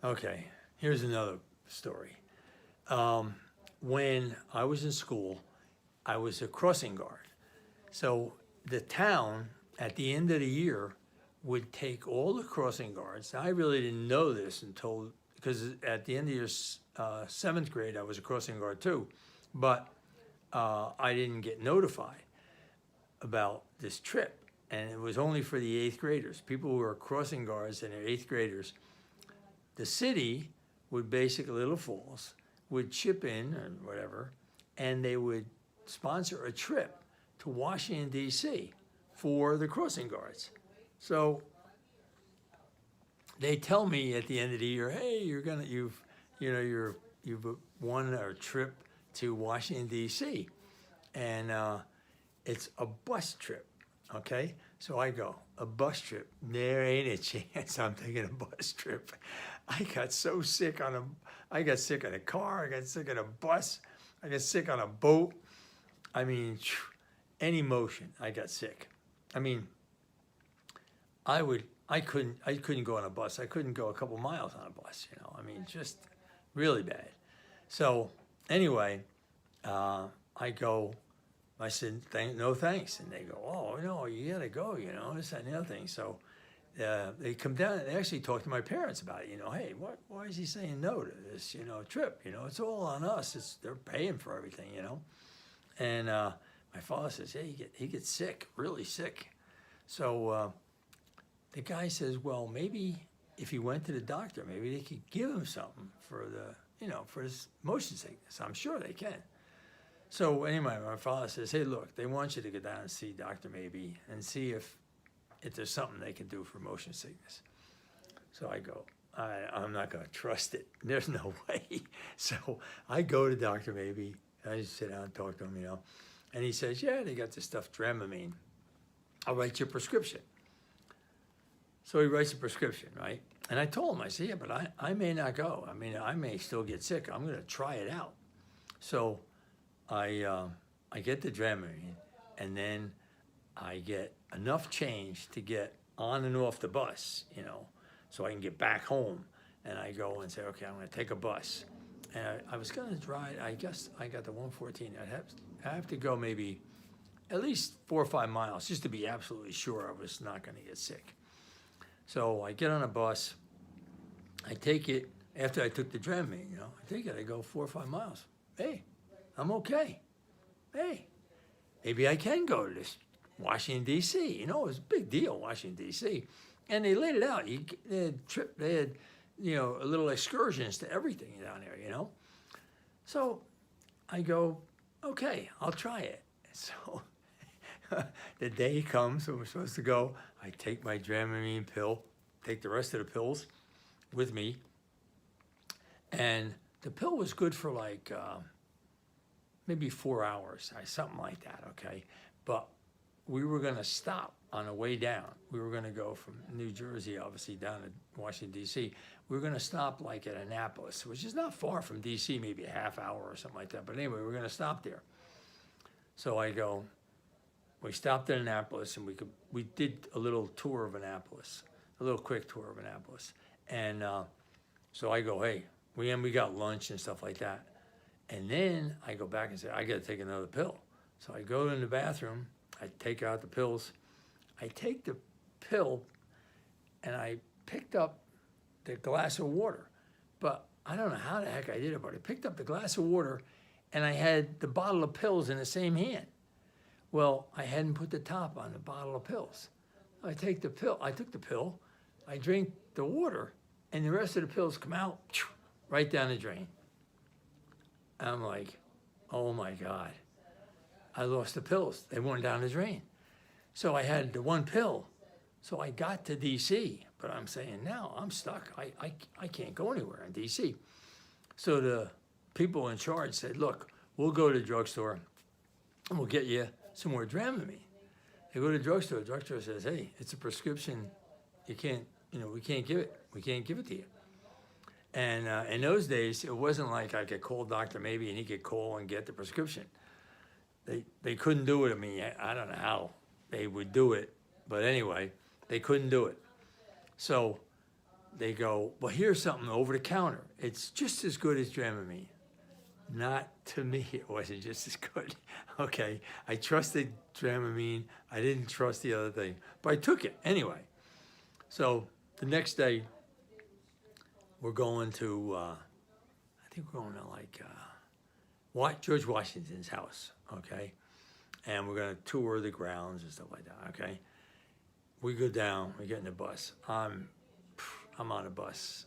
Okay, here's another story. Um, when I was in school, I was a crossing guard. So the town at the end of the year would take all the crossing guards. Now, I really didn't know this until because at the end of your seventh grade, I was a crossing guard too, but I didn't get notified about this trip, and it was only for the eighth graders. People who were crossing guards and they're eighth graders. The city would basically, Little Falls, would chip in or whatever, and they would sponsor a trip to Washington, D.C. for the crossing guards. So they tell me at the end of the year, hey, you've won a trip to Washington, D.C. And it's a bus trip, okay? So I go, a bus trip? There ain't a chance I'm taking a bus trip. I got so sick I got sick in a car, I got sick in a bus, I got sick on a boat. I mean, any motion, I got sick. I mean, I couldn't go on a bus. I couldn't go a couple miles on a bus, I mean, just really bad. So anyway, I go, I said, no thanks. And they go, oh, no, you gotta go, this, that, and the other thing. So they come down and they actually talk to my parents about it, hey, why is he saying no to this, trip? It's all on us. They're paying for everything, And my father says, hey, he gets sick, really sick. So the guy says, well, maybe if he went to the doctor, maybe they could give him something for for his motion sickness. I'm sure they can. So anyway, my father says, hey, look, they want you to go down and see Dr. Maybe and see if there's something they can do for motion sickness. So I go, I'm not going to trust it. There's no way. So I go to Dr. Maybe. I just sit down and talk to him, And he says, yeah, they got this stuff, Dramamine. I'll write you a prescription. So he writes a prescription, right? And I told him, I said, yeah, but I may not go. I mean, I may still get sick. I'm going to try it out. So I get the Dramamine, and then I get enough change to get on and off the bus, so I can get back home. And I go and say, okay, I'm going to take a bus. And I was going to drive, I guess I got the 114. I have to go maybe at least 4 or 5 miles just to be absolutely sure I was not going to get sick. So I get on a bus. I take it, after I took the Dramamine, I take it, I go 4 or 5 miles. Hey, I'm okay. Hey, maybe I can go to this Washington, D.C. It was a big deal, Washington, D.C. And they laid it out. They had little excursions to everything down there, So I go, okay, I'll try it. So the day comes when we're supposed to go. I take my Dramamine pill, take the rest of the pills with me. And the pill was good for like maybe 4 hours, something like that, okay? But we were going to stop on the way down. We were going to go from New Jersey, obviously, down to Washington, D.C. We were going to stop like at Annapolis, which is not far from D.C., maybe a half hour or something like that. But anyway, we were going to stop there. So I go, we stopped at Annapolis, and we did a little tour of Annapolis, a little quick tour of Annapolis. And so I go, hey, we got lunch and stuff like that. And then I go back and say, I got to take another pill. So I go in the bathroom, I take out the pills. I take the pill, and I picked up the glass of water. But I don't know how the heck I did it, but I picked up the glass of water, and I had the bottle of pills in the same hand. Well, I hadn't put the top on the bottle of pills. I took the pill, I drink the water, and the rest of the pills come out right down the drain. I'm like, oh my God, I lost the pills. They went down the drain. So I had the one pill. So I got to D.C., but I'm saying now I'm stuck. I can't go anywhere in D.C. So the people in charge said, look, we'll go to the drugstore and we'll get you some more Dramamine. They go to the drugstore says, hey, it's a prescription. You can't, we can't give it. We can't give it to you. And in those days, it wasn't like I could call Dr. Maybe and he could call and get the prescription. They couldn't do it. I mean, I don't know how they would do it, but anyway, they couldn't do it. So they go, well, here's something over the counter. It's just as good as Dramamine. Not to me, it wasn't just as good. Okay, I trusted Dramamine. I didn't trust the other thing, but I took it anyway. So the next day, we're going to, I think we're going to like George Washington's house, okay? And we're going to tour the grounds and stuff like that, okay? We go down, we get in the bus. I'm on a bus,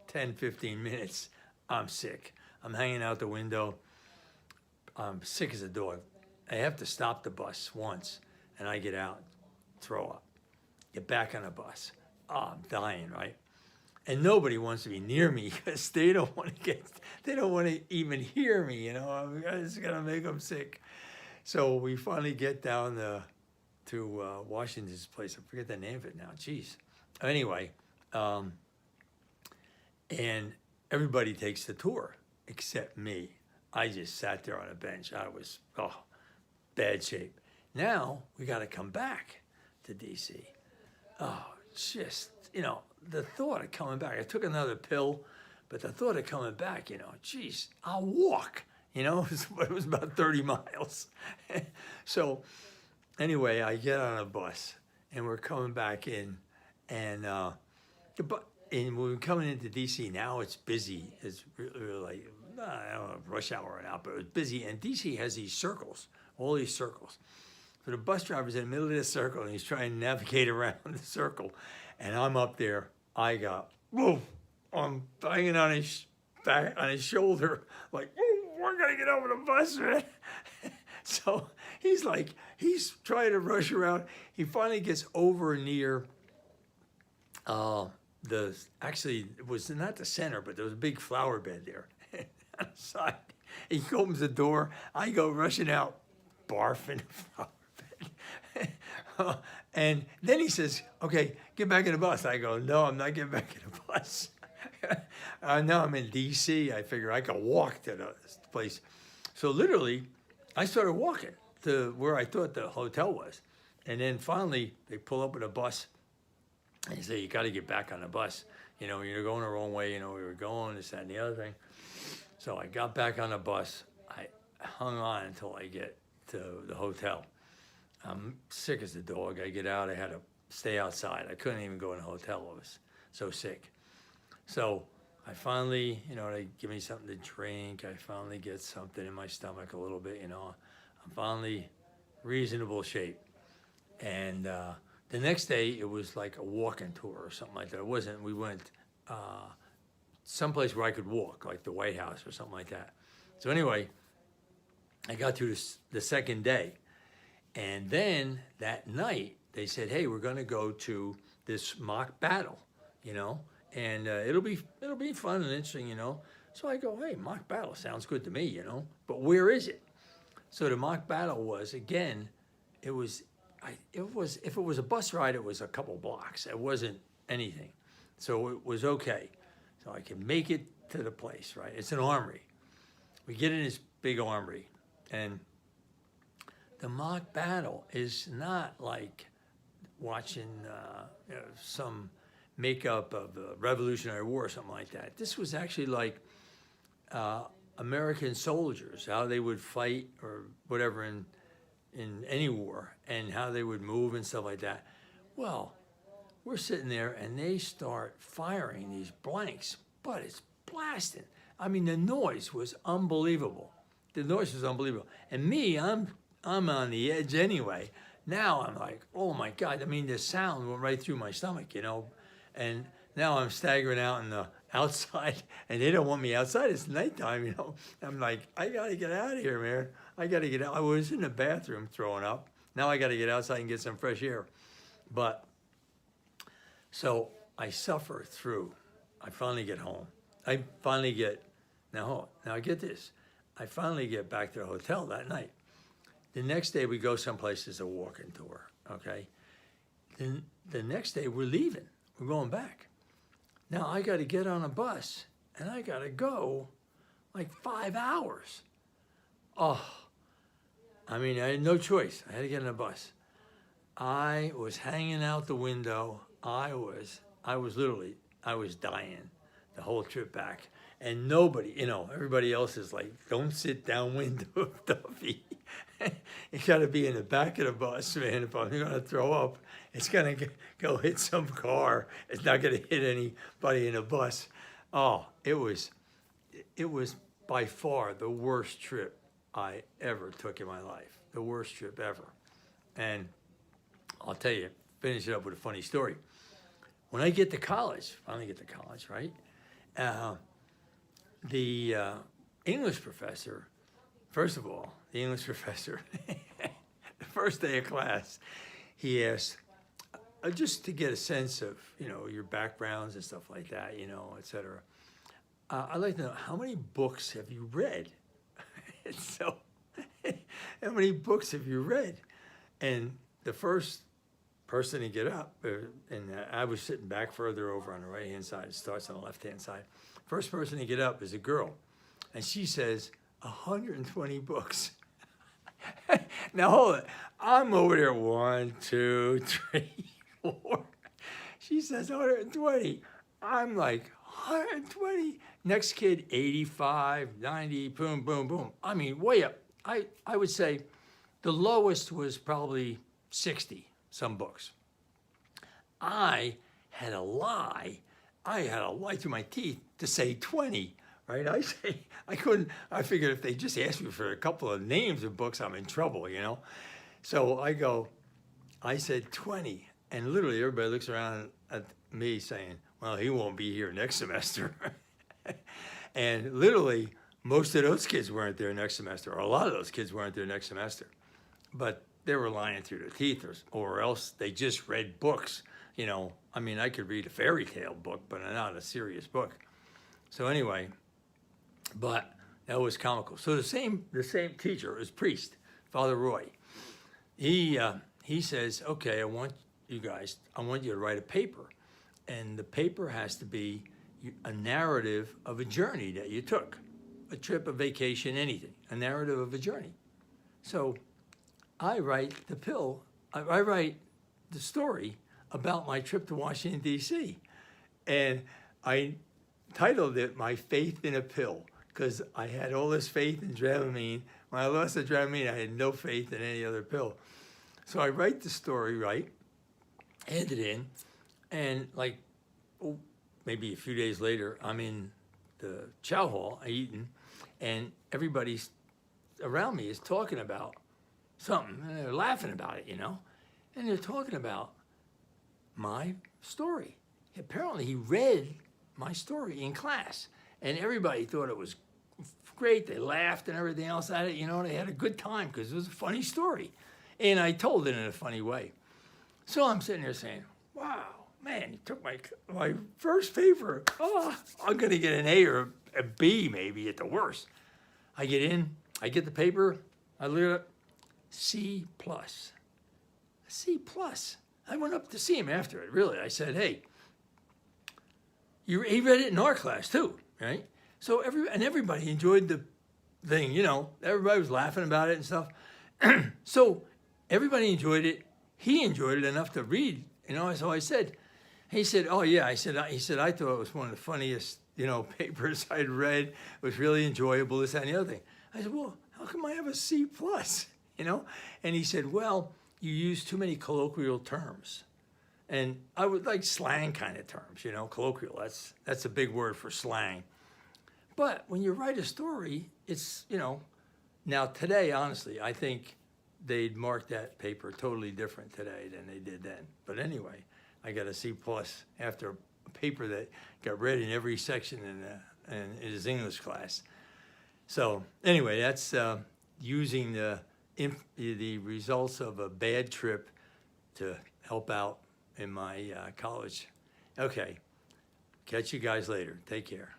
10, 15 minutes. I'm sick. I'm hanging out the window. I'm sick as a dog. I have to stop the bus once, and I get out, throw up, get back on the bus. Oh, I'm dying, right? And nobody wants to be near me because they don't want to even hear me, you know. It's gonna make them sick. So we finally get down to Washington's place. I forget the name of it now. Jeez. Anyway, and everybody takes the tour except me. I just sat there on a bench. I was bad shape. Now we got to come back to D.C. Oh, just, you know, the thought of coming back. I took another pill, but the thought of coming back, you know, geez, I'll walk. You know, it was about 30 miles. So anyway, I get on a bus, and we're coming back in, and when we're coming into D.C. now, it's busy. It's really like, I don't know, rush hour or not, but it's busy. And D.C. has these circles, all these circles. So the bus driver's in the middle of this circle, and he's trying to navigate around the circle. And I'm up there. I got, whoa, I'm banging on his back, on his shoulder, like, whoa, we're going to get over the bus, man. So he's trying to rush around. He finally gets over near actually, it was not the center, but there was a big flower bed there. Outside, he opens the door. I go rushing out, barf in the flower bed. And then he says, okay, get back in the bus. I go, no, I'm not getting back in the bus. Now I'm in D.C. I figure I can walk to the place. So literally, I started walking to where I thought the hotel was. And then finally, they pull up with a bus. And they say, you got to get back on the bus. You know, you're going the wrong way. You know, we were going, this, that, and the other thing. So I got back on the bus. I hung on until I get to the hotel. I'm sick as a dog. I get out. I had to stay outside. I couldn't even go in the hotel. I was so sick. So I finally, you know, they give me something to drink. I finally get something in my stomach a little bit, you know. I'm finally reasonable shape. And the next day, it was like a walking tour or something like that. It wasn't. We went someplace where I could walk, like the White House or something like that. So anyway, I got through the second day. And then that night, they said, hey, we're going to go to this mock battle, you know, and it'll be fun and interesting, you know. So I go, hey, mock battle sounds good to me, you know, but where is it? So the mock battle was, again, if it was a bus ride, it was a couple blocks. It wasn't anything. So it was okay. So I can make it to the place, right? It's an armory. We get in this big armory, and the mock battle is not like watching some makeup of the Revolutionary War or something like that. This was actually like American soldiers, how they would fight or whatever in any war, and how they would move and stuff like that. Well, we're sitting there, and they start firing these blanks, but it's blasting. I mean, the noise was unbelievable. The noise was unbelievable. And me, I'm on the edge anyway. Now I'm like, oh my God. I mean, the sound went right through my stomach, you know. And now I'm staggering out in the outside, and they don't want me outside. It's nighttime, you know. I'm like, I got to get out of here, man. I got to get out. I was in the bathroom throwing up. Now I got to get outside and get some fresh air. But so I suffer through. I finally get home. Now get this. I finally get back to the hotel that night. The next day we go someplace as a walking tour, okay? Then the next day we're leaving. We're going back. Now I got to get on a bus, and I got to go like 5 hours. Oh, I mean, I had no choice. I had to get on a bus. I was hanging out the window. I was I was dying the whole trip back. And nobody, everybody else is like, don't sit downwind of Duffy. You got to be in the back of the bus, man. If I'm going to throw up, it's going to go hit some car. It's not going to hit anybody in the bus. Oh, it was by far the worst trip I ever took in my life. The worst trip ever. And I'll tell you, finish it up with a funny story. When I get to college, finally get to college, right? The English professor, first of all, the English professor, the first day of class, he asked, just to get a sense of, your backgrounds and stuff like that, et cetera. I'd like to know, how many books have you read? So, how many books have you read? And the first person to get up, and I was sitting back further over on the right-hand side. It starts on the left-hand side. First person to get up is a girl, and she says 120 books. Now hold it. I'm over there 1, 2, 3, 4. She says 120. I'm like 120. Next kid 85, 90. Boom, boom, boom. I mean, way up. I would say the lowest was probably 60. Some books. I had a lie through my teeth to say 20, right? I figured if they just asked me for a couple of names of books, I'm in trouble, So I said 20, and literally everybody looks around at me saying, well, he won't be here next semester. And literally most of those kids weren't there next semester, or a lot of those kids weren't there next semester. But they were lying through their teeth, or else they just read books. I could read a fairy tale book, but not a serious book. So anyway, but that was comical. So the same teacher, his priest, Father Roy, he says, okay, I want you to write a paper. And the paper has to be a narrative of a journey that you took, a trip, a vacation, anything, a narrative of a journey. So I write the story about my trip to Washington, D.C. And I titled it My Faith in a Pill, because I had all this faith in Dramamine. When I lost the Dramamine, I had no faith in any other pill. So I write the story, hand it in, and maybe a few days later, I'm in the chow hall, eating, and everybody around me is talking about something, and they're laughing about it, and they're talking about my story. Apparently he read my story in class, and everybody thought it was great. They laughed and everything else at it, they had a good time because it was a funny story, and I told it in a funny way. So I'm sitting there saying, wow, man, you took my first paper. Oh, I'm gonna get an A or a B maybe at the worst. I get in, I get the paper, I look it up, C+. C+. I went up to see him after it, really. I said, hey, he read it in our class too, right? So everybody enjoyed the thing, everybody was laughing about it and stuff. So everybody enjoyed it. He enjoyed it enough to read, so he said, oh yeah, I thought it was one of the funniest, papers I'd read. It was really enjoyable, this, that, and the other thing. I said, well, how come I have a C+? And he said, well, you use too many colloquial terms. And I would like slang kind of terms, colloquial. That's a big word for slang. But when you write a story, it's, now today, honestly, I think they'd mark that paper totally different today than they did then. But anyway, I got a C+ after a paper that got read in every section in his English class. So anyway, that's using the results of a bad trip to help out in my college. Okay, catch you guys later. Take care.